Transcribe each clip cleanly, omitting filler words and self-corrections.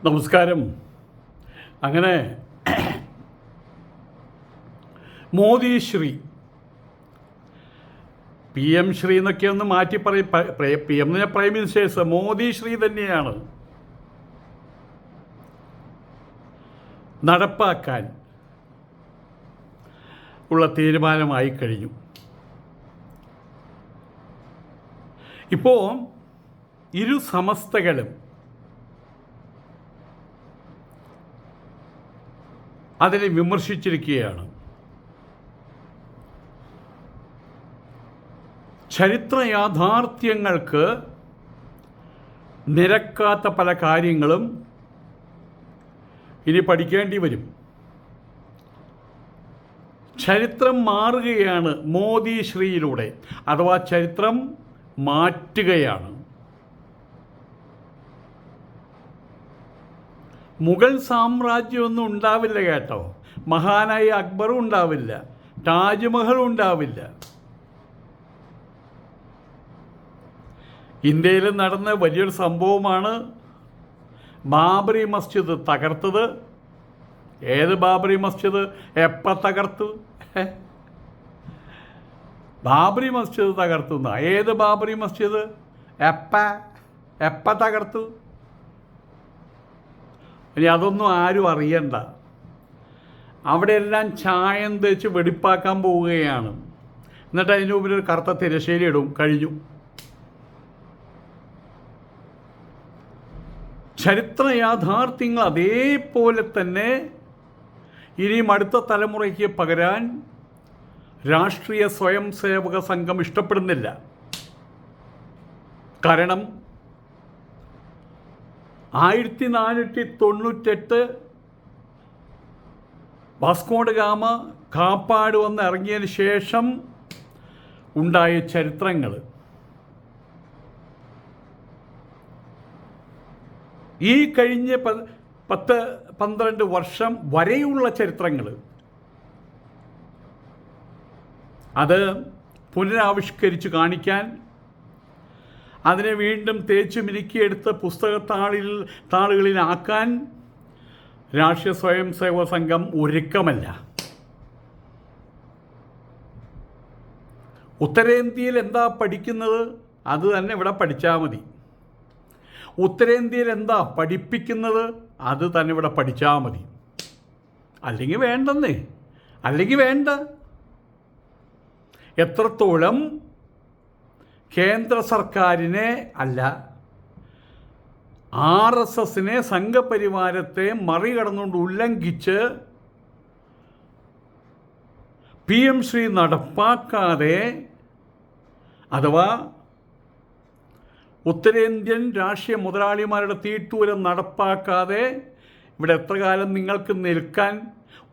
നമസ്കാരം. അങ്ങനെ Modi Shri P M Shri എന്നൊക്കെ ഒന്ന് മാറ്റി പറയും. P M prime ministers Modi Shri തന്നെയാണ് നടപ്പാക്കാൻ ഉള്ള തീരുമാനമായി കഴിഞ്ഞു. ഇപ്പോൾ ഇരു സമസ്തകളും അതിനെ വിമർശിച്ചിരിക്കുകയാണ്. ചരിത്ര യാഥാർത്ഥ്യങ്ങൾക്ക് നിരക്കാത്ത പല കാര്യങ്ങളും ഇനി പഠിക്കേണ്ടി വരും. ചരിത്രം മാറുകയാണ് മോദി ശ്രീയിലൂടെ, അഥവാ ചരിത്രം മാറ്റുകയാണ്. മുഗൾ സാമ്രാജ്യമൊന്നും ഉണ്ടാവില്ല കേട്ടോ. മഹാനായ അക്ബറും ഉണ്ടാവില്ല, താജ്മഹലും ഉണ്ടാവില്ല. ഇന്ത്യയിൽ നടന്ന വലിയൊരു സംഭവമാണ് ബാബറി മസ്ജിദ് തകർത്തത്. ഏത് ബാബറി മസ്ജിദ്? എപ്പോൾ തകർത്തു? ബാബറി മസ്ജിദ് തകർത്തുന്ന ഏത് ബാബറി മസ്ജിദ്? എപ്പോൾ തകർത്തു? ഇനി അതൊന്നും ആരും അറിയണ്ട. അവിടെയെല്ലാം ചായം തേച്ച് വെടിപ്പാക്കാൻ പോവുകയാണ്. എന്നിട്ട് അതിന് മുമ്പിൽ ഒരു കറുത്ത തിരശ്ശേരി ഇടും. കഴിഞ്ഞു. ചരിത്ര യാഥാർത്ഥ്യങ്ങൾ അതേപോലെ തന്നെ ഇനിയും അടുത്ത തലമുറയ്ക്ക് പകരാൻ രാഷ്ട്രീയ സ്വയം സേവക സംഘം ഇഷ്ടപ്പെടുന്നില്ല. കാരണം 1498 വാസ്കോഡ ഗാമ കാപ്പാട് വന്ന് ഇറങ്ങിയതിന് ശേഷം ഉണ്ടായ ചരിത്രങ്ങൾ, ഈ കഴിഞ്ഞ 10-12 വർഷം വരെയുള്ള ചരിത്രങ്ങൾ, അത് പുനരാവിഷ്കരിച്ച് കാണിക്കാൻ, അതിനെ വീണ്ടും തേച്ച് മിനുക്കിയെടുത്ത് താളുകളിലാക്കാൻ രാഷ്ട്രീയ സ്വയം സേവക സംഘം ഒരുക്കമല്ല. ഉത്തരേന്ത്യയിൽ എന്താ പഠിക്കുന്നത് അത് തന്നെ ഇവിടെ പഠിച്ചാൽ മതി. ഉത്തരേന്ത്യയിൽ എന്താ പഠിപ്പിക്കുന്നത് അത് തന്നെ ഇവിടെ പഠിച്ചാൽ മതി. അല്ലെങ്കിൽ വേണ്ടെന്നേ, അല്ലെങ്കിൽ വേണ്ട. എത്രത്തോളം കേന്ദ്ര സർക്കാരിനെ അല്ല, RSSനെ, സംഘപരിവാരത്തെ മറികടന്നുകൊണ്ട് ഉല്ലംഘിച്ച് PM ശ്രീ നടപ്പാക്കാതെ, അഥവാ ഉത്തരേന്ത്യൻ രാഷ്ട്രീയ മുതലാളിമാരുടെ തീട്ടൂരം നടപ്പാക്കാതെ ഇവിടെ എത്ര കാലം നിങ്ങൾക്ക്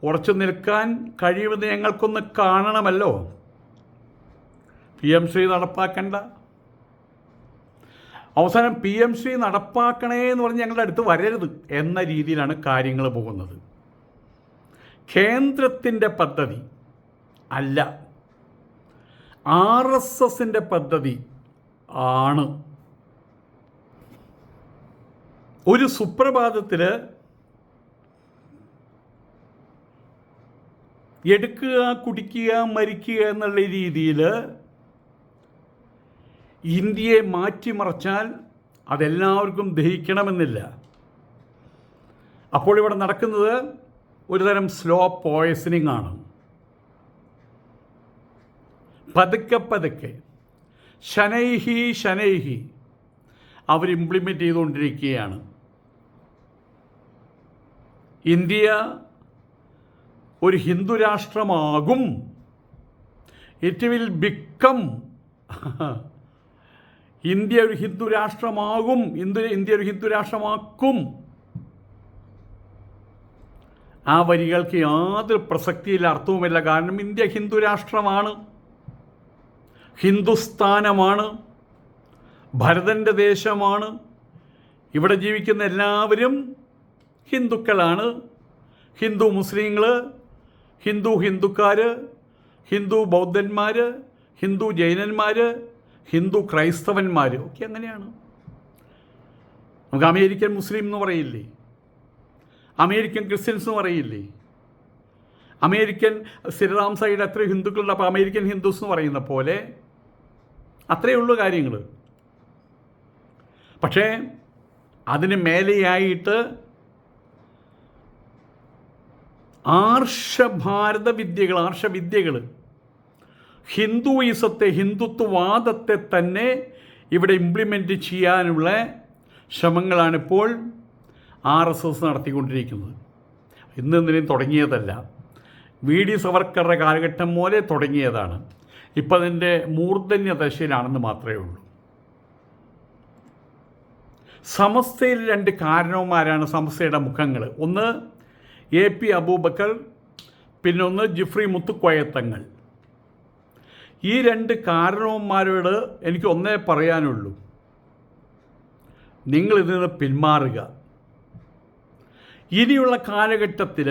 ഉറച്ചു നിൽക്കാൻ കഴിയുമെന്ന് ഞങ്ങൾക്കൊന്ന് കാണണമല്ലോ. PM ശ്രീ നടപ്പാക്കണ്ട. അവസാനം PM ശ്രീ നടപ്പാക്കണേ എന്ന് പറഞ്ഞ് ഞങ്ങളുടെ അടുത്ത് വരരുത് എന്ന രീതിയിലാണ് കാര്യങ്ങൾ പോകുന്നത്. കേന്ദ്രത്തിൻ്റെ പദ്ധതി അല്ല, RSSൻ്റെ പദ്ധതി ആണ്. ഒരു സുപ്രഭാതത്തിൽ എടുക്കുക, കുടിക്കുക, മരിക്കുക എന്നുള്ള രീതിയിൽ ഇന്ത്യയെ മാറ്റിമറിച്ചാൽ അതെല്ലാവർക്കും ദഹിക്കണമെന്നില്ല. അപ്പോൾ ഇവിടെ നടക്കുന്നത് ഒരുതരം സ്ലോ പോയ്സണിംഗ് ആണ്. പതുക്കെ ശനൈഹി അവർ ഇംപ്ലിമെൻ്റ് ചെയ്തുകൊണ്ടിരിക്കുകയാണ്. ഇന്ത്യ ഒരു ഹിന്ദു രാഷ്ട്രമാകും. It will become. ഇന്ത്യ ഒരു ഹിന്ദു രാഷ്ട്രമാകും. ഇന്ത്യ ഒരു ഹിന്ദു രാഷ്ട്രമാക്കും. ആ വരികൾക്ക് യാതൊരു പ്രസക്തിയില്ല, അർത്ഥവുമില്ല. കാരണം ഇന്ത്യ ഹിന്ദു രാഷ്ട്രമാണ്, ഹിന്ദുസ്ഥാനമാണ്, ഭരതൻ്റെ ദേശമാണ്. ഇവിടെ ജീവിക്കുന്ന എല്ലാവരും ഹിന്ദുക്കളാണ്. ഹിന്ദു മുസ്ലിങ്ങൾ, ഹിന്ദുക്കാർ, ഹിന്ദു ബൗദ്ധന്മാർ, ഹിന്ദു ജൈനന്മാർ, ഹിന്ദു ക്രൈസ്തവന്മാർ ഒക്കെ അങ്ങനെയാണ്. നമുക്ക് അമേരിക്കൻ മുസ്ലിം എന്ന് പറയില്ലേ, അമേരിക്കൻ ക്രിസ്ത്യൻസ് എന്ന് പറയില്ലേ, അമേരിക്കൻ ശ്രീറാം സൈഡ് എത്ര ഹിന്ദുക്കളുണ്ട്, അപ്പോൾ അമേരിക്കൻ ഹിന്ദുസ് എന്ന് പറയുന്ന പോലെ അത്രയേ ഉള്ളൂ കാര്യങ്ങൾ. പക്ഷേ അതിന് മേലെയായിട്ട് ആർഷവിദ്യകൾ ഹിന്ദുയിസത്തെ, ഹിന്ദുത്വവാദത്തെ തന്നെ ഇവിടെ ഇംപ്ലിമെൻ്റ് ചെയ്യാനുള്ള ശ്രമങ്ങളാണിപ്പോൾ RSS നടത്തിക്കൊണ്ടിരിക്കുന്നത്. ഇന്നെന്തിനും തുടങ്ങിയതല്ല, VD സവർക്കറുടെ കാലഘട്ടം പോലെ തുടങ്ങിയതാണ്. ഇപ്പം അതിൻ്റെ മൂർധന്യ ദശയിലാണെന്ന് മാത്രമേ ഉള്ളൂ. സമസ്തയിൽ 2 കാരണവന്മാരാണ് സമസ്തയുടെ മുഖങ്ങൾ. ഒന്ന് AP അബൂബക്കർ, പിന്നൊന്ന് ജിഫ്രി മുത്തുക്കോയത്തങ്ങൾ. ഈ 2 കാരണവന്മാരോട് എനിക്ക് ഒന്നേ പറയാനുള്ളൂ, നിങ്ങളിതിൽ നിന്ന് പിന്മാറുക. ഇനിയുള്ള കാലഘട്ടത്തിൽ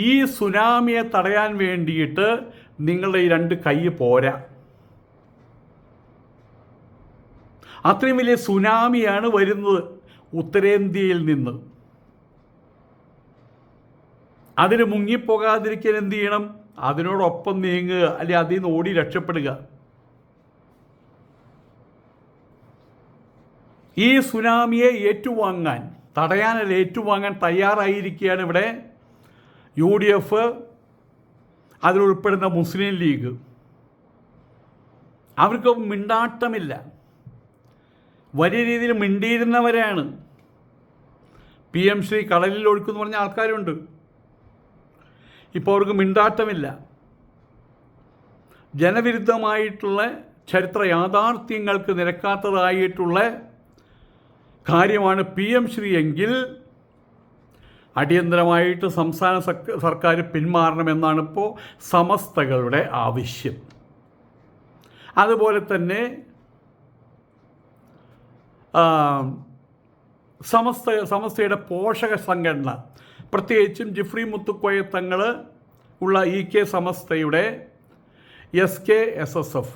ഈ സുനാമിയെ തടയാൻ വേണ്ടിയിട്ട് നിങ്ങളുടെ ഈ 2 കൈ പോരാ. അത്രയും വലിയ സുനാമിയാണ് വരുന്നത് ഉത്തരേന്ത്യയിൽ നിന്ന്. അതിന് മുങ്ങിപ്പോകാതിരിക്കാൻ എന്ത് ചെയ്യണം? അതിനോടൊപ്പം നീങ്ങുക, അല്ലെങ്കിൽ അതിൽ നിന്ന് ഓടി രക്ഷപ്പെടുക. ഈ സുനാമിയെ ഏറ്റുവാങ്ങാൻ, തടയാനല്ല ഏറ്റുവാങ്ങാൻ തയ്യാറായിരിക്കുകയാണ് ഇവിടെ UDF, അതിലുൾപ്പെടുന്ന മുസ്ലിം ലീഗ്. അവർക്ക് മിണ്ടാട്ടമില്ല, വലിയ രീതിയിൽ മിണ്ടിയിരുന്നവരാണ്. PM ശ്രീ കടലിൽ ഒഴുക്കുമെന്ന് പറഞ്ഞ ആൾക്കാരുണ്ട്. ഇപ്പോൾ അവർക്ക് മിണ്ടാട്ടമില്ല. ജനവിരുദ്ധമായിട്ടുള്ള ചരിത്ര യാഥാർത്ഥ്യങ്ങൾക്ക് നിരക്കാത്തതായിട്ടുള്ള കാര്യമാണ് PM ശ്രീ എങ്കിൽ അടിയന്തരമായിട്ട് സംസ്ഥാന സർക്കാർ പിന്മാറണമെന്നാണ് ഇപ്പോൾ സമസ്തകളുടെ ആവശ്യം. അതുപോലെ സമസ്തയുടെ പോഷക സംഘടന, പ്രത്യേകിച്ചും ജിഫ്രി മുത്തുക്കോയത്തങ്ങൾ ഉള്ള EK സമസ്തയുടെ SKSSF,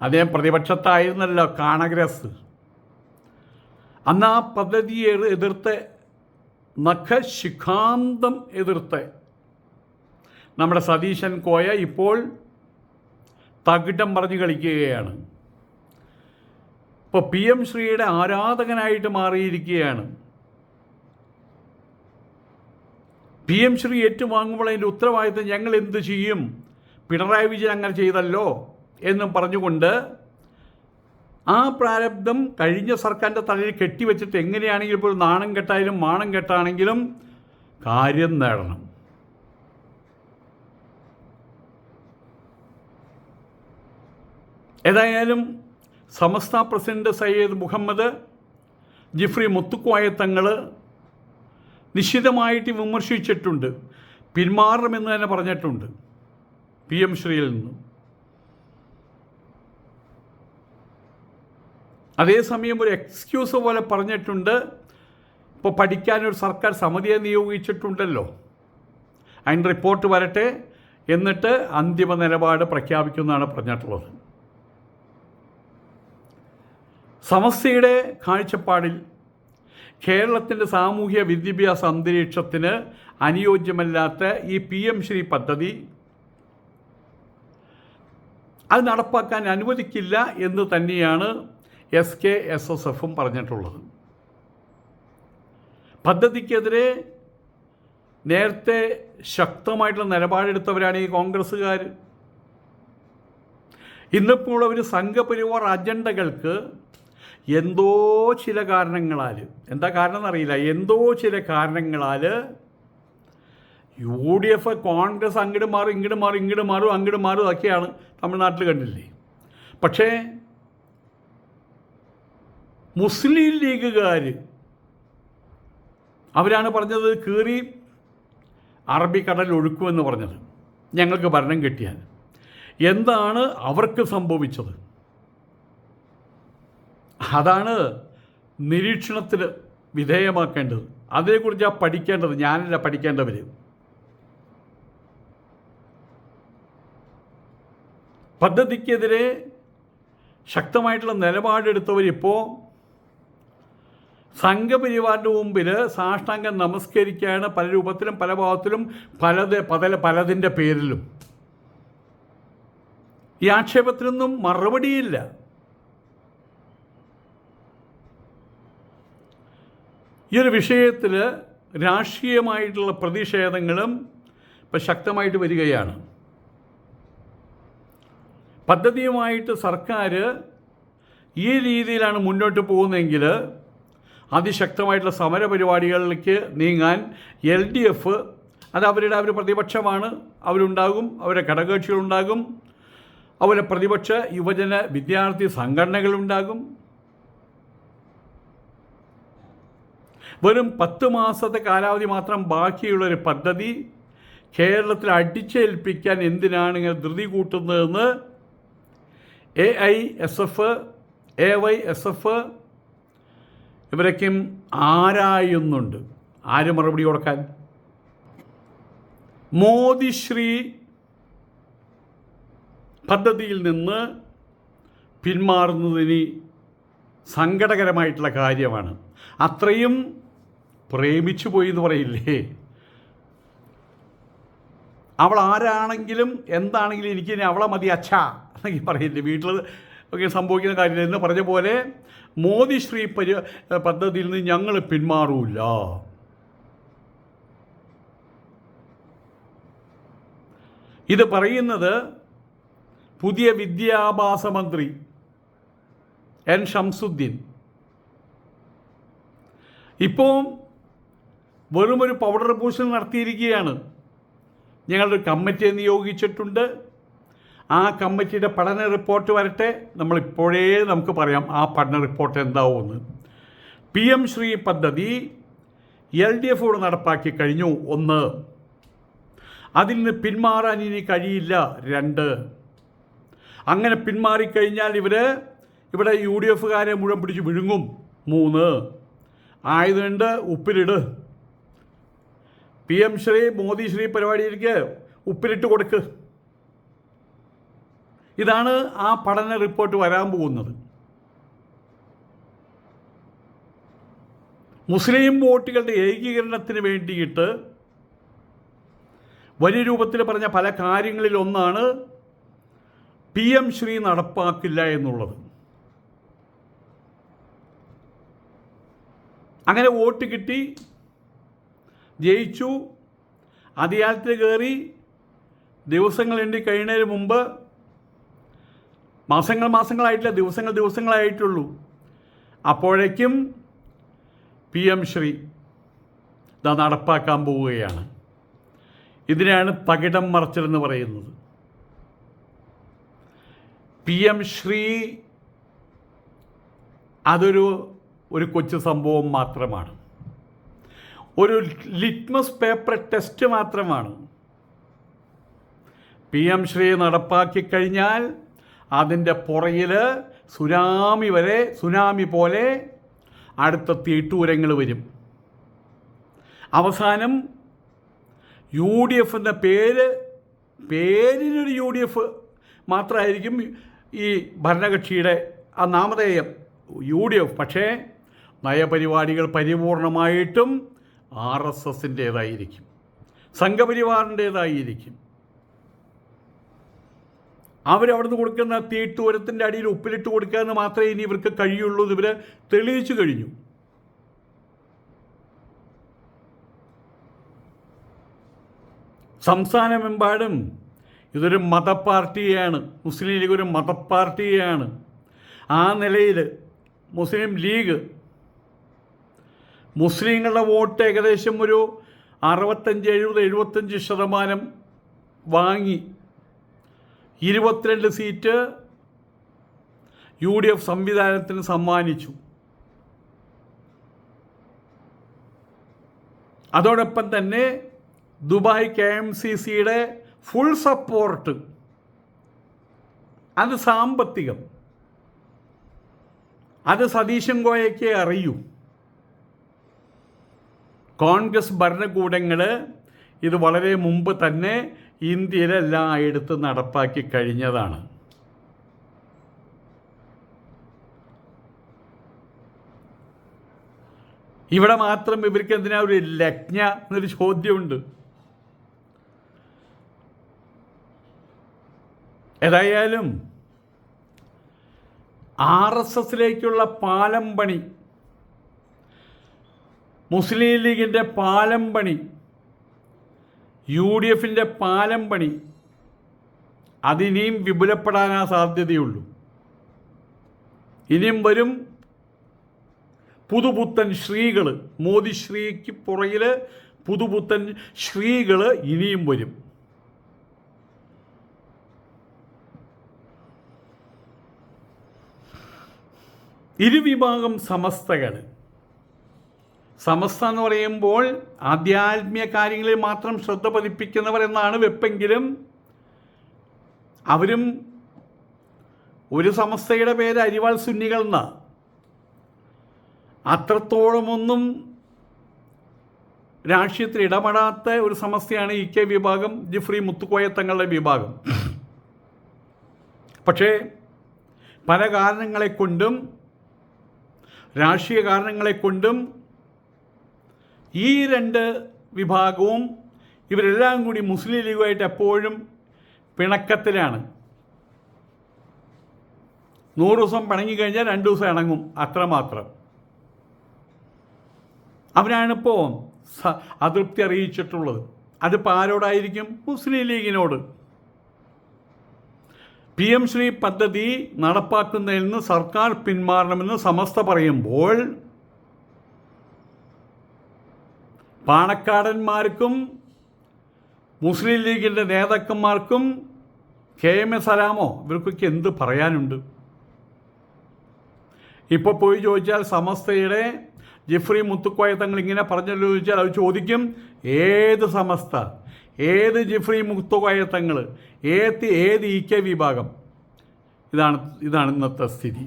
അദ്ദേഹം പ്രതിപക്ഷത്തായിരുന്നല്ലോ കാണഗ്രസ്. അന്ന് ആ പദ്ധതിയെ എതിർത്ത് നഖശിഖാന്തം എതിർത്ത് നമ്മുടെ സതീശൻ കോയ ഇപ്പോൾ തകിടം പറഞ്ഞു കളിക്കുകയാണ്. ഇപ്പോൾ PM ശ്രീയുടെ ആരാധകനായിട്ട് മാറിയിരിക്കുകയാണ്. PM ശ്രീ ഏറ്റുവാങ്ങുമ്പോൾ അതിൻ്റെ ഉത്തരവാദിത്തം ഞങ്ങൾ എന്ത് ചെയ്യും, പിണറായി വിജയൻ അങ്ങനെ ചെയ്തല്ലോ എന്നും പറഞ്ഞുകൊണ്ട് ആ പ്രാരബ്ധം കഴിഞ്ഞ സർക്കാരിൻ്റെ തലയിൽ കെട്ടിവെച്ചിട്ട് എങ്ങനെയാണെങ്കിലും ഇപ്പോൾ നാണം കെട്ടായാലും മാണം കെട്ടാണെങ്കിലും കാര്യം നേടണം. ഏതായാലും സമസ്ത പ്രസിഡന്റ് സയ്യിദ് മുഹമ്മദ് ജിഫ്രി മുത്തുക്കോയത്തങ്ങൾ നിശ്ചിതമായിട്ട് വിമർശിച്ചിട്ടുണ്ട്, പിന്മാറണമെന്ന് തന്നെ പറഞ്ഞിട്ടുണ്ട് PM ശ്രീയിൽ നിന്ന്. അതേസമയം ഒരു എക്സ്ക്യൂസ് പോലെ പറഞ്ഞിട്ടുണ്ട്, ഇപ്പോൾ പഠിക്കാനൊരു സർക്കാർ സമിതിയെ നിയോഗിച്ചിട്ടുണ്ടല്ലോ, അതിൻ്റെ റിപ്പോർട്ട് വരട്ടെ, എന്നിട്ട് അന്തിമ നിലപാട് പ്രഖ്യാപിക്കുമെന്നാണ് പറഞ്ഞിട്ടുള്ളത്. സമസ്തയുടെ കാഴ്ചപ്പാടിൽ കേരളത്തിൻ്റെ സാമൂഹ്യ വിദ്യാഭ്യാസ അന്തരീക്ഷത്തിന് അനുയോജ്യമല്ലാത്ത ഈ PM ശ്രീ പദ്ധതി അത് നടപ്പാക്കാൻ അനുവദിക്കില്ല എന്ന് തന്നെയാണ് SKSSFും പറഞ്ഞിട്ടുള്ളത്. പദ്ധതിക്കെതിരെ നേരത്തെ ശക്തമായിട്ടുള്ള നിലപാടെടുത്തവരാണ് ഈ കോൺഗ്രസ്സുകാർ. ഇന്നിപ്പോൾ അവർ സംഘപരിവാർ അജണ്ടകൾക്ക് എന്തോ ചില കാരണങ്ങളാൽ, എന്താ കാരണം എന്നറിയില്ല, എന്തോ ചില കാരണങ്ങളാൽ UDF കോൺഗ്രസ് അങ്ങോട്ട് മാറും ഇങ്ങോട്ട് മാറും ഇങ്ങോട്ട് മാറും അങ്ങോട്ട് മാറും ഒക്കെയാണ് തമിഴ്നാട്ടിൽ കണ്ടില്ലേ. പക്ഷേ മുസ്ലിം ലീഗുകാർ അവരാണ് പറഞ്ഞത് കീറി അറബിക്കടൽ ഒഴുക്കുമെന്ന് പറഞ്ഞത് ഞങ്ങൾക്ക് ഭരണം കിട്ടിയാൽ. എന്താണ് അവർക്ക് സംഭവിച്ചത്? അതാണ് നിരീക്ഷണത്തിന് വിധേയമാക്കേണ്ടത്. അതേക്കുറിച്ചാണ് പഠിക്കേണ്ടത്, ഞാനല്ല പഠിക്കേണ്ടവർ. പദ്ധതിക്കെതിരെ ശക്തമായിട്ടുള്ള നിലപാടെടുത്തവരിപ്പോൾ സംഘപരിവാറിൻ്റെ മുമ്പിൽ സാഷ്ടാംഗം നമസ്കരിക്കുകയാണ് പല രൂപത്തിലും പല ഭാവത്തിലും പലതിൻ്റെ പേരിലും. ഈ ആക്ഷേപത്തിനൊന്നും മറുപടിയില്ല. ഈ ഒരു വിഷയത്തിൽ രാഷ്ട്രീയമായിട്ടുള്ള പ്രതിഷേധങ്ങളും ഇപ്പം ശക്തമായിട്ട് വരികയാണ്. പദ്ധതിയുമായിട്ട് സർക്കാർ ഈ രീതിയിലാണ് മുന്നോട്ട് പോകുന്നതെങ്കിൽ അതിശക്തമായിട്ടുള്ള സമരപരിപാടികളിലേക്ക് നീങ്ങാൻ LDF, അത് അവർ പ്രതിപക്ഷമാണ്, അവരുണ്ടാകും, അവരുടെ ഘടകകക്ഷികളുണ്ടാകും, അവരുടെ പ്രതിപക്ഷ യുവജന വിദ്യാർത്ഥി സംഘടനകളുണ്ടാകും. വെറും 10 മാസത്തെ കാലാവധി മാത്രം ബാക്കിയുള്ളൊരു പദ്ധതി കേരളത്തിൽ അടിച്ചേൽപ്പിക്കാൻ എന്തിനാണ് ഇങ്ങനെ ധൃതി കൂട്ടുന്നതെന്ന് AISF, AYSF ഇവരൊക്കെയും ആരായുന്നുണ്ട്. ആര് മറുപടി കൊടുക്കാൻ? മോദിശ്രീ പദ്ധതിയിൽ നിന്ന് പിന്മാറുന്നതിന് സങ്കടകരമായിട്ടുള്ള കാര്യമാണ്. അത്രയും പ്രേമിച്ചു പോയി എന്ന് പറയില്ലേ. അവൾ ആരാണെങ്കിലും എന്താണെങ്കിലും എനിക്ക് അവളെ മതി അച്ഛാ എന്നൊക്കെ പറയില്ലേ. വീട്ടിൽ ഒക്കെ സംഭവിക്കുന്ന കാര്യം എന്ന് പറഞ്ഞ പോലെ മോദിശ്രീ പദ്ധതിയിൽ നിന്ന് ഞങ്ങൾ പിന്മാറൂല. ഇത് പറയുന്നത് പുതിയ വിദ്യാഭ്യാസ മന്ത്രി N. ഷംസുദ്ദീൻ. ഇപ്പോൾ വെറുമൊരു പൗഡർ പൂശൽ നടത്തിയിരിക്കുകയാണ്. ഞങ്ങളൊരു കമ്മിറ്റിയെ നിയോഗിച്ചിട്ടുണ്ട്. ആ കമ്മിറ്റിയുടെ പഠന റിപ്പോർട്ട് വരട്ടെ, നമ്മളിപ്പോഴേ നമുക്ക് പറയാം ആ പഠന റിപ്പോർട്ട് എന്താവുമെന്ന്. PM ശ്രീ പദ്ധതി LDF നടപ്പാക്കി കഴിഞ്ഞു. 1, അതിൽ നിന്ന് പിന്മാറാൻ ഇനി കഴിയില്ല. 2, അങ്ങനെ പിന്മാറിക്കഴിഞ്ഞാൽ ഇവിടെ UDF മുഴുവൻ പിടിച്ച് വിഴുങ്ങും. 3, ആയതുകൊണ്ട് ഉപ്പിലിട്. PM ശ്രീ മോദിശ്രീ പരിപാടിയിലേക്ക് ഉപ്പിലിട്ട് കൊടുക്ക്. ഇതാണ് ആ പഠന റിപ്പോർട്ട് വരാൻ പോകുന്നത്. മുസ്ലിം വോട്ടുകളുടെ ഏകീകരണത്തിന് വേണ്ടിയിട്ട് വലിയ രൂപത്തിൽ പറഞ്ഞ പല കാര്യങ്ങളിലൊന്നാണ് PM ശ്രീ നടപ്പാക്കില്ല എന്നുള്ളത്. അങ്ങനെ വോട്ട് കിട്ടി, ജയിച്ചു, അധികാരത്തിൽ കയറി ദിവസങ്ങൾ എണ്ണി കഴിയുന്നതിന് മുമ്പ് മാസങ്ങളായിട്ടില്ല, ദിവസങ്ങളായിട്ടുള്ളൂ. അപ്പോഴേക്കും PM ശ്രീ നടപ്പാക്കാൻ പോവുകയാണ്. ഇതിനെയാണ് തകിടം മറിച്ചതെന്ന് പറയുന്നത്. PM ശ്രീ അതൊരു കൊച്ചു സംഭവം മാത്രമാണ്, ഒരു ലിറ്റ്മസ് പേപ്പർ ടെസ്റ്റ് മാത്രമാണ്. PM ശ്രീ നടപ്പാക്കി കഴിഞ്ഞാൽ അതിൻ്റെ പുറകിൽ സുനാമി പോലെ അടുത്ത തീട്ടൂരങ്ങൾ വരും. അവസാനം UDF എന്ന പേരിനൊരു UDF മാത്രമായിരിക്കും ഈ ഭരണകക്ഷിയുടെ ആ നാമധേയം UDF. പക്ഷേ നയപരിപാടികൾ പരിപൂർണമായിട്ടും RSSൻ്റേതായിരിക്കും, സംഘപരിവാറിൻ്റേതായിരിക്കും. അവരവിടുന്ന് കൊടുക്കുന്ന തീട്ടൂരത്തിൻ്റെ അടിയിൽ ഉപ്പിലിട്ട് കൊടുക്കുക എന്ന് മാത്രമേ ഇനി ഇവർക്ക് കഴിയുള്ളൂ. ഇവർ തെളിയിച്ചു കഴിഞ്ഞു. സംസ്ഥാനമെമ്പാടും ഇതൊരു മതപാർട്ടിയാണ്. മുസ്ലിം ലീഗ് ഒരു മതപാർട്ടിയാണ്. ആ നിലയിൽ മുസ്ലിം ലീഗ് മുസ്ലിങ്ങളുടെ വോട്ട് ഏകദേശം ഒരു 65-70-75% വാങ്ങി 22 സീറ്റ് UDF സംവിധാനത്തിന് സമ്മാനിച്ചു. അതോടൊപ്പം തന്നെ ദുബായ് KMCCയുടെ ഫുൾ സപ്പോർട്ട്, അത് സാമ്പത്തികം, അത് സതീശൻ ഗോയയ്ക്ക് അറിയൂ. കോൺഗ്രസ് ഭരണകൂടങ്ങൾ ഇത് വളരെ മുമ്പ് തന്നെ ഇന്ത്യയിലെല്ലായിടത്തും നടപ്പാക്കി കഴിഞ്ഞതാണ്. ഇവിടെ മാത്രം ഇവർക്ക് എന്തിനാ ഒരു ലജ്ഞ എന്നൊരു ചോദ്യമുണ്ട്. ഏതായാലും RSSലേക്കുള്ള പാലം പണി, മുസ്ലിം ലീഗിൻ്റെ പാലം പണി, UDFൻ്റെ പാലം പണി അതിനിയും വിപുലപ്പെടാനാ സാധ്യതയുള്ളൂ. ഇനിയും വരും പുതുപുത്തൻ ശ്രീകൾ, മോദി ശ്രീക്ക് പുറകിൽ പുതുപുത്തൻ ശ്രീകൾ ഇനിയും വരും. ഇരുവിഭാഗം സമസ്തകൾ, സമസ്ത എന്ന് പറയുമ്പോൾ ആധ്യാത്മിക കാര്യങ്ങളിൽ മാത്രം ശ്രദ്ധ പതിപ്പിക്കുന്നവർ എന്നാണ് വെപ്പെങ്കിലും അവരും ഒരു സമസ്തയുടെ പേര് അരിവാൾ സുന്നികൾ എന്നാണ്. അത്രത്തോളമൊന്നും രാഷ്ട്രീയത്തിൽ ഇടപെടാത്ത ഒരു സമസ്തയാണ് EK വിഭാഗം, ജിഫ്രി മുത്തുക്കോയ തങ്ങളുടെ വിഭാഗം. പക്ഷേ പല കാരണങ്ങളെ കൊണ്ടും, രാഷ്ട്രീയ കാരണങ്ങളെ കൊണ്ടും ഈ രണ്ട് വിഭാഗവും ഇവരെല്ലാം കൂടി മുസ്ലിം ലീഗുമായിട്ട് എപ്പോഴും പിണക്കത്തിലാണ്. 100 ദിവസം പിണങ്ങിക്കഴിഞ്ഞാൽ 2 ദിവസം ഇണങ്ങും, അത്രമാത്രം. അവരാണിപ്പോൾ അതൃപ്തി അറിയിച്ചിട്ടുള്ളത്. അതിപ്പോൾ ആരോടായിരിക്കും? മുസ്ലിം ലീഗിനോട്. PM ശ്രീ പദ്ധതി നടപ്പാക്കുന്നതിൽ നിന്ന് സർക്കാർ പിന്മാറണമെന്ന് സമസ്ത പറയുമ്പോൾ പാണക്കാടന്മാർക്കും മുസ്ലിം ലീഗിൻ്റെ നേതാക്കന്മാർക്കും KM സലാമോ ഇവർക്കൊക്കെ എന്ത് പറയാനുണ്ട്? ഇപ്പോൾ പോയി ചോദിച്ചാൽ സമസ്തയുടെ ജിഫ്രി മുത്തുക്കോയ തങ്ങൾ ഇങ്ങനെ പറഞ്ഞല്ലോ ചോദിച്ചാൽ അത് ചോദിക്കും, ഏത് സമസ്ത, ഏത് ജിഫ്രി മുത്തുക്കോയ തങ്ങൾ, ഏത് EK വിഭാഗം? ഇതാണ് ഇന്നത്തെ സ്ഥിതി.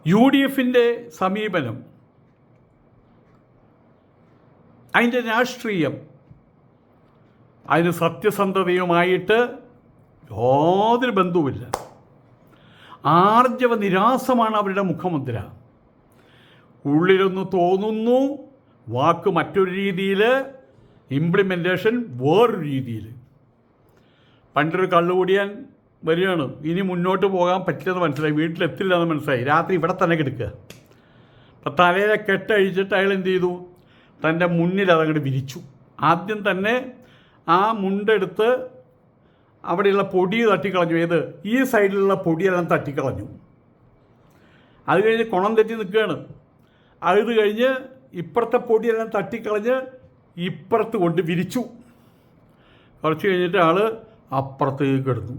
UDFൻ്റെ സമീപനം, അതിൻ്റെ രാഷ്ട്രീയം, അതിന് സത്യസന്ധതയുമായിട്ട് യാതൊരു ബന്ധവുമില്ല. ആർജവ നിരാസമാണ് അവരുടെ മുഖമുദ്ര. ഉള്ളിലൊന്ന് തോന്നുന്നു, വാക്ക് മറ്റൊരു രീതിയിൽ, ഇംപ്ലിമെൻറ്റേഷൻ വേറൊരു രീതിയിൽ. പണ്ടൊരു കള്ളുകൂടിയാൻ വരികയാണ്, ഇനി മുന്നോട്ട് പോകാൻ പറ്റില്ലെന്ന് മനസ്സിലായി, വീട്ടിലെത്തില്ല എന്ന് മനസ്സിലായി, രാത്രി ഇവിടെ തന്നെ കിടക്കുക. അപ്പം തലയിലെ കെട്ടഴിച്ചിട്ട് അയാൾ എന്ത് ചെയ്തു? തൻ്റെ മുന്നിൽ അതങ്ങോട്ട് വിരിച്ചു. ആദ്യം തന്നെ ആ മുണ്ടെടുത്ത് അവിടെയുള്ള പൊടി തട്ടിക്കളഞ്ഞു. ഏത്? ഈ സൈഡിലുള്ള പൊടിയെല്ലാം തട്ടിക്കളഞ്ഞു. അത് കഴിഞ്ഞ് കുണം തെറ്റി നിൽക്കുകയാണ്. അത് കഴിഞ്ഞ് ഇപ്പുറത്തെ പൊടിയെല്ലാം തട്ടിക്കളഞ്ഞ് ഇപ്പുറത്ത് കൊണ്ട് വിരിച്ചു. കുറച്ച് കഴിഞ്ഞിട്ട് ആൾ അപ്പുറത്തേക്ക് കിടന്നു.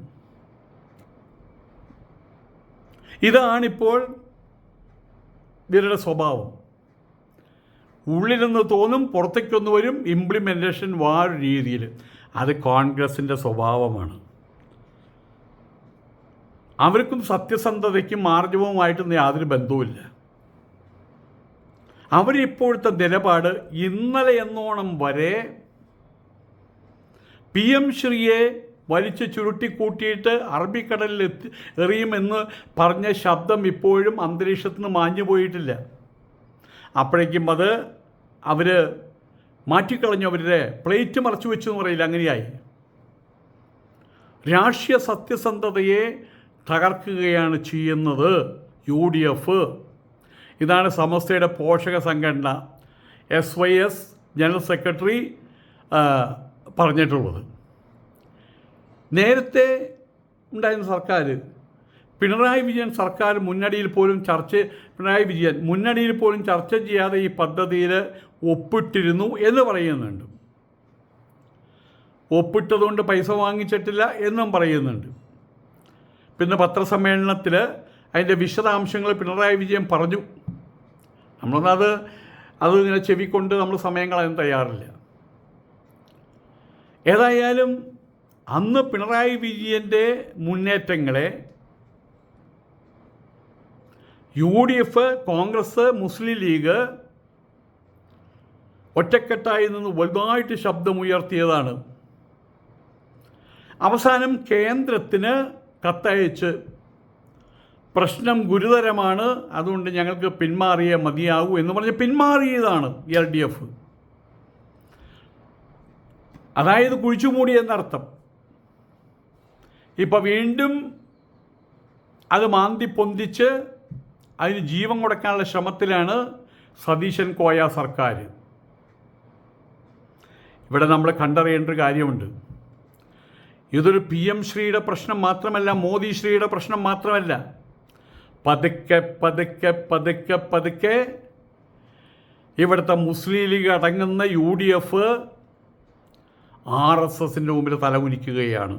ഇതാണിപ്പോൾ ഇവരുടെ സ്വഭാവം. ഉള്ളിൽ നിന്ന് തോന്നും, പുറത്തേക്കൊന്ന് വരും, ഇംപ്ലിമെൻറ്റേഷൻ വേറെ രീതിയിൽ. അത് കോൺഗ്രസിൻ്റെ സ്വഭാവമാണ്. അവർക്കും സത്യസന്ധതയ്ക്കും മാർജവുമായിട്ടൊന്നും യാതൊരു ബന്ധവുമില്ല. അവരിപ്പോഴത്തെ നിലപാട് ഇന്നലെ എന്നോണം വരെ PM ശ്രീയെ വലിച്ചു ചുരുട്ടിക്കൂട്ടിയിട്ട് അറബിക്കടലിൽ എറിയുമെന്ന് പറഞ്ഞ ശബ്ദം ഇപ്പോഴും അന്തരീക്ഷത്തിൽ നിന്ന് മാഞ്ഞു പോയിട്ടില്ല. അപ്പോഴേക്കും അത് അവർ മാറ്റിക്കളഞ്ഞു, അവരുടെ പ്ലേറ്റ് മറച്ചു വെച്ചു എന്ന് പറയില്ല, അങ്ങനെയായി. രാഷ്ട്രീയ സത്യസന്ധതയെ തകർക്കുകയാണ് ചെയ്യുന്നത് UDF. ഇതാണ് സമസ്തയുടെ പോഷക സംഘടന SYS ജനറൽ സെക്രട്ടറി പറഞ്ഞിട്ടുള്ളത്. നേരത്തെ ഉണ്ടായിരുന്ന സർക്കാർ, പിണറായി വിജയൻ സർക്കാർ മുന്നണിയിൽ പോലും ചർച്ച ചെയ്യാതെ ഈ പദ്ധതിയിൽ ഒപ്പിട്ടിരുന്നു എന്ന് പറയുന്നുണ്ട്. ഒപ്പിട്ടതുകൊണ്ട് പൈസ വാങ്ങിച്ചിട്ടില്ല എന്നും പറയുന്നുണ്ട്. പിന്നെ പത്രസമ്മേളനത്തിൽ അതിൻ്റെ വിശദാംശങ്ങൾ പിണറായി വിജയൻ പറഞ്ഞു. നമ്മളൊന്നത് ഇങ്ങനെ ചെവിക്കൊണ്ട് നമ്മൾ സമയം കളയാൻ തയ്യാറില്ല. ഏതായാലും അന്ന് പിണറായി വിജയൻ്റെ മുന്നേറ്റങ്ങളെ UDF, കോൺഗ്രസ്, മുസ്ലിം ലീഗ് ഒറ്റക്കെട്ടായി നിന്ന് വലുതായിട്ട് ശബ്ദമുയർത്തിയതാണ്. അവസാനം കേന്ദ്രത്തിന് കത്തയച്ച് പ്രശ്നം ഗുരുതരമാണ്, അതുകൊണ്ട് ഞങ്ങൾക്ക് പിന്മാറിയേ മതിയാകൂ എന്ന് പറഞ്ഞ് പിന്മാറിയതാണ് LDF. അതായത് കുഴിച്ചുമൂടി എന്നർത്ഥം. ഇപ്പം വീണ്ടും അത് മാന്തി പൊന്തിച്ച് അതിന് ജീവൻ കൊടുക്കാനുള്ള ശ്രമത്തിലാണ് സതീശൻ കോയ സർക്കാർ. ഇവിടെ നമ്മൾ കണ്ടറിയേണ്ട ഒരു കാര്യമുണ്ട്. ഇതൊരു PM ശ്രീയുടെ പ്രശ്നം മാത്രമല്ല, മോദി ശ്രീയുടെ പ്രശ്നം മാത്രമല്ല. പതുക്കെ പതുക്കെ പതുക്കെ പതുക്കെ ഇവിടുത്തെ മുസ്ലിം ലീഗ് അടങ്ങുന്ന UDF RSSൻ്റെ മുമ്പിൽ തലകുനിക്കുകയാണ്,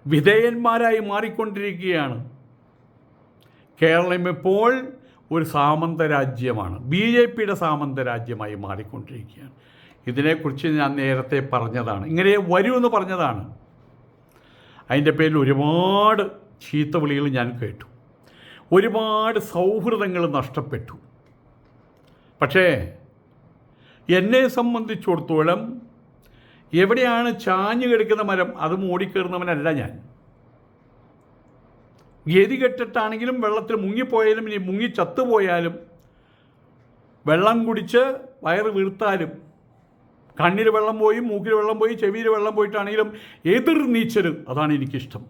വിധേയന്മാരായി മാറിക്കൊണ്ടിരിക്കുകയാണ്. കേരളം ഇപ്പോൾ ഒരു സാമന്ത രാജ്യമാണ്, BJPയുടെ സാമന്ത രാജ്യമായി മാറിക്കൊണ്ടിരിക്കുകയാണ്. ഇതിനെക്കുറിച്ച് ഞാൻ നേരത്തെ പറഞ്ഞതാണ്, ഇങ്ങനെ വരുമെന്ന് പറഞ്ഞതാണ്. അതിൻ്റെ പേരിൽ ഒരുപാട് ചീത്തവിളികൾ ഞാൻ കേട്ടു, ഒരുപാട് സൗഹൃദങ്ങൾ നഷ്ടപ്പെട്ടു. പക്ഷേ എന്നെ സംബന്ധിച്ചിടത്തോളം എവിടെയാണ് ചാഞ്ഞു കിടക്കുന്ന മരം അത് മൂടിക്കയറുന്നവനല്ല ഞാൻ. ഗതി കെട്ടിട്ടാണെങ്കിലും വെള്ളത്തിൽ മുങ്ങിപ്പോയാലും ഇനി മുങ്ങി ചത്തുപോയാലും വെള്ളം കുടിച്ച് വയറ് വീർത്താലും കണ്ണിൽ വെള്ളം പോയി മൂക്കിൽ വെള്ളം പോയി ചെവിയിൽ വെള്ളം പോയിട്ടാണെങ്കിലും എതിർ നീച്ചൽ അതാണ് എനിക്കിഷ്ടം.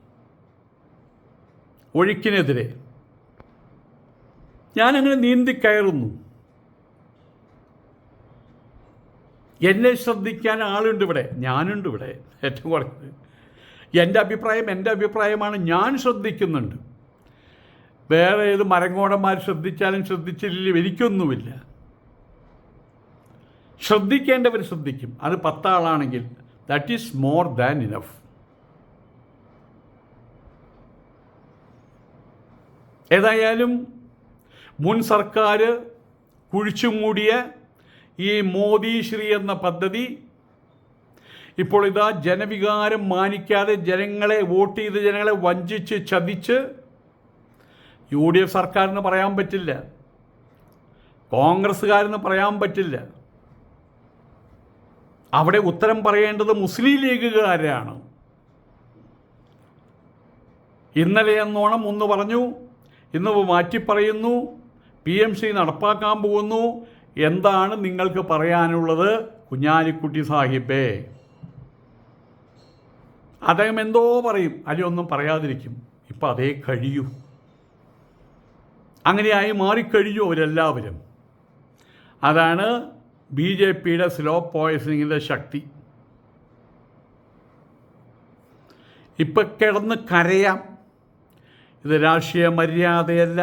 ഒഴുക്കിനെതിരെ ഞാനങ്ങനെ നീന്തിക്കയറുന്നു. എന്നെ ശ്രദ്ധിക്കാൻ ആളുണ്ട് ഇവിടെ, ഞാനുണ്ട് ഇവിടെ. ഏറ്റവും കുറഞ്ഞത് എൻ്റെ അഭിപ്രായമാണ്, ഞാൻ ശ്രദ്ധിക്കുന്നുണ്ട്. വേറെ ഏത് മരങ്ങോടന്മാർ ശ്രദ്ധിച്ചാലും ശ്രദ്ധിച്ചില്ലെങ്കിൽ എനിക്കൊന്നുമില്ല. ശ്രദ്ധിക്കേണ്ടവർ ശ്രദ്ധിക്കും. അത് 10 ആളാണെങ്കിൽ that is more than enough. ഏതായാലും മുൻ സർക്കാർ കുഴിച്ചുമൂടിയ ഈ മോദി ശ്രീ എന്ന പദ്ധതി ഇപ്പോൾ ഇതാ ജനവികാരം മാനിക്കാതെ ജനങ്ങളെ വോട്ട് ചെയ്ത് ജനങ്ങളെ വഞ്ചിച്ച് ചതിച്ച് UDF സർക്കാരിന് പറയാൻ പറ്റില്ല, കോൺഗ്രസ്സുകാരെന്ന് പറയാൻ പറ്റില്ല. അവിടെ ഉത്തരം പറയേണ്ടത് മുസ്ലിം ലീഗുകാരാണ്. ഇന്നലെ എന്നോണം ഒന്ന് പറഞ്ഞു, ഇന്ന് മാറ്റി പറയുന്നു, PMC നടപ്പാക്കാൻ പോകുന്നു. എന്താണ് നിങ്ങൾക്ക് പറയാനുള്ളത് കുഞ്ഞാലിക്കുട്ടി സാഹിബേ? അദ്ദേഹം എന്തോ പറയും, അല്ലെങ്കിൽ ഒന്നും പറയാതിരിക്കും. ഇപ്പം അതേ കഴിയൂ. അങ്ങനെയായി മാറിക്കഴിഞ്ഞു അവരെല്ലാവരും. അതാണ് BJPയുടെ സ്ലോ പോയ്സണിങ്ങിൻ്റെ ശക്തി. ഇപ്പം കിടന്ന് കരയാം, ഇത് രാഷ്ട്രീയ മര്യാദയല്ല,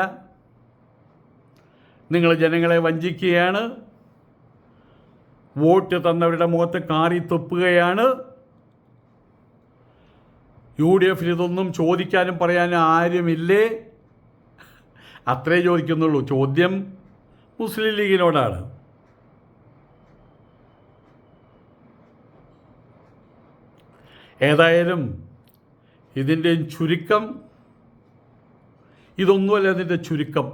നിങ്ങൾ ജനങ്ങളെ വഞ്ചിക്കുകയാണ്, വോട്ട് തന്നവരുടെ മുഖത്ത് കാറി തുപ്പുകയാണ്. UDFൽ ഇതൊന്നും ചോദിക്കാനും പറയാനും ആരുമില്ലേ? അത്രേ ചോദിക്കുന്നുള്ളൂ. ചോദ്യം മുസ്ലിം ലീഗിനോടാണ്. ഏതായാലും ഇതിൻ്റെ ചുരുക്കം ഇതൊന്നുമല്ല. ഇതിൻ്റെ ചുരുക്കം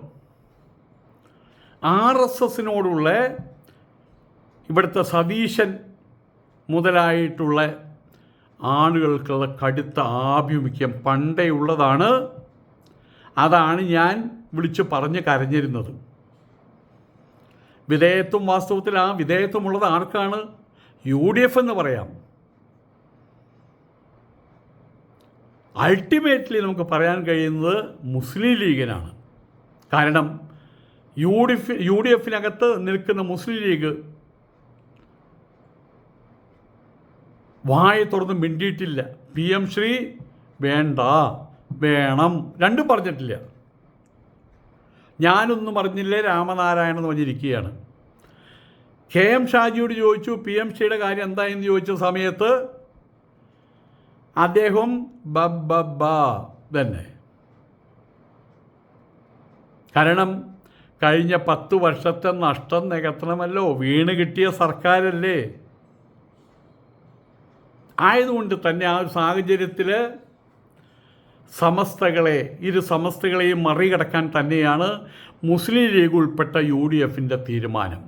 RSSനോടുള്ള ഇവിടുത്തെ സതീശൻ മുതലായിട്ടുള്ള ആളുകൾക്കുള്ള കടുത്ത ആഭിമുഖ്യം പണ്ടേ ഉള്ളതാണ്. അതാണ് ഞാൻ വിളിച്ച് പറഞ്ഞ് കരഞ്ഞിരുന്നത്. വിധേയത്വം വാസ്തവത്തിൽ ആ വിധേയത്വമുള്ളത് ആർക്കാണ്? UDF എന്ന് പറയാം. അൾട്ടിമേറ്റ്ലി നമുക്ക് പറയാൻ കഴിയുന്നത് മുസ്ലിം ലീഗിനാണ്. കാരണം UDFനകത്ത് നിൽക്കുന്ന മുസ്ലിം ലീഗ് വായ തുറന്ന് മിണ്ടിയിട്ടില്ല. PM ശ്രീ വേണ്ട, വേണം, രണ്ടും പറഞ്ഞിട്ടില്ല. ഞാനൊന്നും പറഞ്ഞില്ലേ, രാമനാരായണൻ എന്ന് പറഞ്ഞിരിക്കുകയാണ്. KM ഷാജിയോട് ചോദിച്ചു PM ശ്രീയുടെ കാര്യം എന്തായെന്ന് ചോദിച്ച സമയത്ത് അദ്ദേഹം തന്നെ. കാരണം കഴിഞ്ഞ 10 വർഷത്തെ നഷ്ടം നികത്തണമല്ലോ, വീണ് കിട്ടിയ സർക്കാരല്ലേ. ആയതുകൊണ്ട് തന്നെ ആ ഒരു സാഹചര്യത്തിൽ ഇരു സമസ്തകളെയും മറികടക്കാൻ തന്നെയാണ് മുസ്ലിം ലീഗ് ഉൾപ്പെട്ട UDFൻ്റെ തീരുമാനം.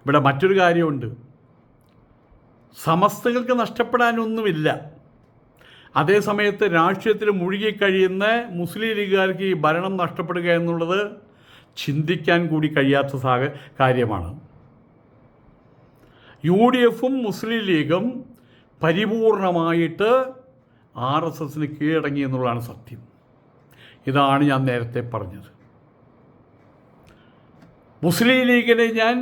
ഇവിടെ മറ്റൊരു കാര്യമുണ്ട്. സമസ്തകൾക്ക് നഷ്ടപ്പെടാനൊന്നുമില്ല. അതേസമയത്ത് രാഷ്ട്രീയത്തിൽ മുഴുകിക്കഴിയുന്ന മുസ്ലിം ലീഗുകാർക്ക് ഈ ഭരണം നഷ്ടപ്പെടുക എന്നുള്ളത് ചിന്തിക്കാൻ കൂടി കഴിയാത്ത കാര്യമാണ്. UDFും മുസ്ലിം ലീഗും പരിപൂർണമായിട്ട് RSSന് കീഴടങ്ങി എന്നുള്ളതാണ് സത്യം. ഇതാണ് ഞാൻ നേരത്തെ പറഞ്ഞത്. മുസ്ലിം ലീഗിനെ ഞാൻ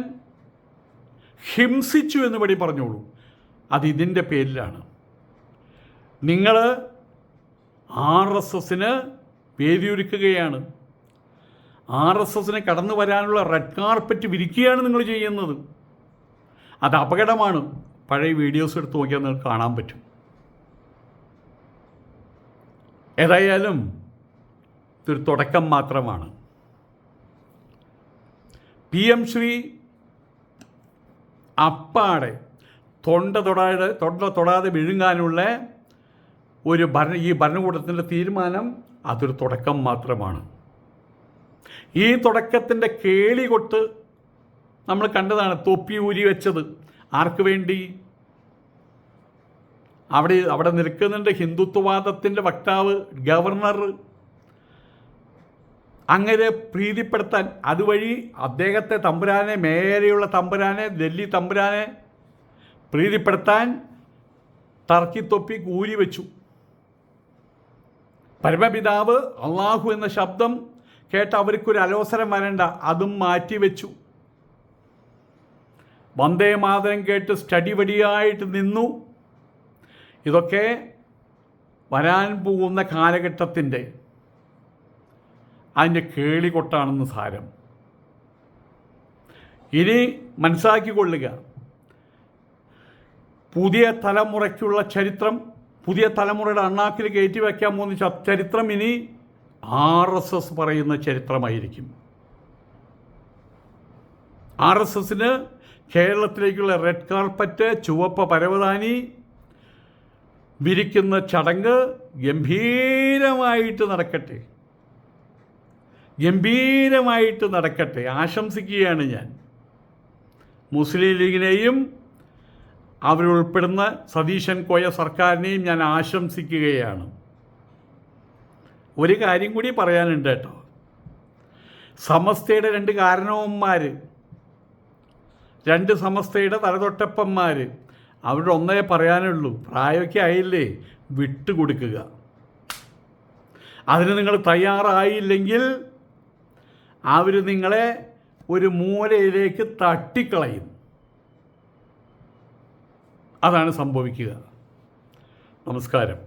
ഹിംസിച്ചു എന്ന് പടി പറഞ്ഞോളൂ, അത് ഇതിൻ്റെ പേരിലാണ്. നിങ്ങൾ RSSന് വേദിയൊരുക്കുകയാണ്. RSSന് കടന്നു വരാനുള്ള റെഡ് കാർപ്പറ്റ് വിരിക്കുകയാണ് നിങ്ങൾ ചെയ്യുന്നത്. അത് അപകടമാണ്. പഴയ വീഡിയോസ് എടുത്ത് നോക്കിയാൽ നിങ്ങൾക്ക് കാണാൻ പറ്റും. ഏതായാലും ഇതൊരു തുടക്കം മാത്രമാണ്. PM ശ്രീ അപ്പാടെ തൊണ്ട തൊടാതെ വിഴുങ്ങാനുള്ള ഈ ഭരണകൂടത്തിൻ്റെ തീരുമാനം അതൊരു തുടക്കം മാത്രമാണ്. ഈ തുടക്കത്തിൻ്റെ കേളി കൊട്ട് നമ്മൾ കണ്ടതാണ്. തൊപ്പി ഊരി വെച്ചത് ആർക്ക് വേണ്ടി? അവിടെ നിൽക്കുന്നുണ്ട് ഹിന്ദുത്വവാദത്തിൻ്റെ വക്താവ് ഗവർണർ. അങ്ങനെ പ്രീതിപ്പെടുത്താൻ, അതുവഴി അദ്ദേഹത്തെ തമ്പുരാനെ, മേലെയുള്ള തമ്പുരാനെ, ഡൽഹി തമ്പുരാനെ പ്രീതിപ്പെടുത്താൻ ടർക്കി തൊപ്പി ഊരി വെച്ചു. പരമപിതാവ് അള്ളാഹു എന്ന ശബ്ദം കേട്ട് അവർക്കൊരു അലോസരം വരണ്ട, അതും മാറ്റിവെച്ചു. വന്ദേ മാതരം കേട്ട് സ്റ്റഡി വടിയായിട്ട് നിന്നു. ഇതൊക്കെ വരാൻ പോകുന്ന കാലഘട്ടത്തിൻ്റെ അതിൻ്റെ കേളികൊട്ടാണെന്ന് സാരം. ഇനി മനസ്സിലാക്കിക്കൊള്ളുക, പുതിയ തലമുറയ്ക്കുള്ള ചരിത്രം, പുതിയ തലമുറയുടെ അണ്ണാക്കിൽ കയറ്റി വയ്ക്കാൻ പോകുന്ന ചരിത്രം ഇനി RSS പറയുന്ന ചരിത്രമായിരിക്കും. RSSന് കേരളത്തിലേക്കുള്ള റെഡ് കാർപ്പറ്റ്, ചുവപ്പ് പരവതാനി വിരിക്കുന്ന ചടങ്ങ് ഗംഭീരമായിട്ട് നടക്കട്ടെ, ആശംസിക്കുകയാണ് ഞാൻ. മുസ്ലിം ലീഗിനെയും അവരുൾപ്പെടുന്ന സതീശൻ കോയ സർക്കാരിനെയും ഞാൻ ആശംസിക്കുകയാണ്. ഒരു കാര്യം കൂടി പറയാനുണ്ട് കേട്ടോ. സമസ്തയുടെ 2 കാരണവന്മാർ, 2 സമസ്തയുടെ തലതൊട്ടപ്പന്മാർ, അവരുടെ ഒന്നേ പറയാനുള്ളൂ, പ്രായമൊക്കെ ആയില്ലേ, വിട്ടുകൊടുക്കുക. അതിന് നിങ്ങൾ തയ്യാറായില്ലെങ്കിൽ അവർ നിങ്ങളെ ഒരു മൂലയിലേക്ക് തട്ടിക്കളയും. അതാണ് സംഭവിക്കുക. നമസ്കാരം.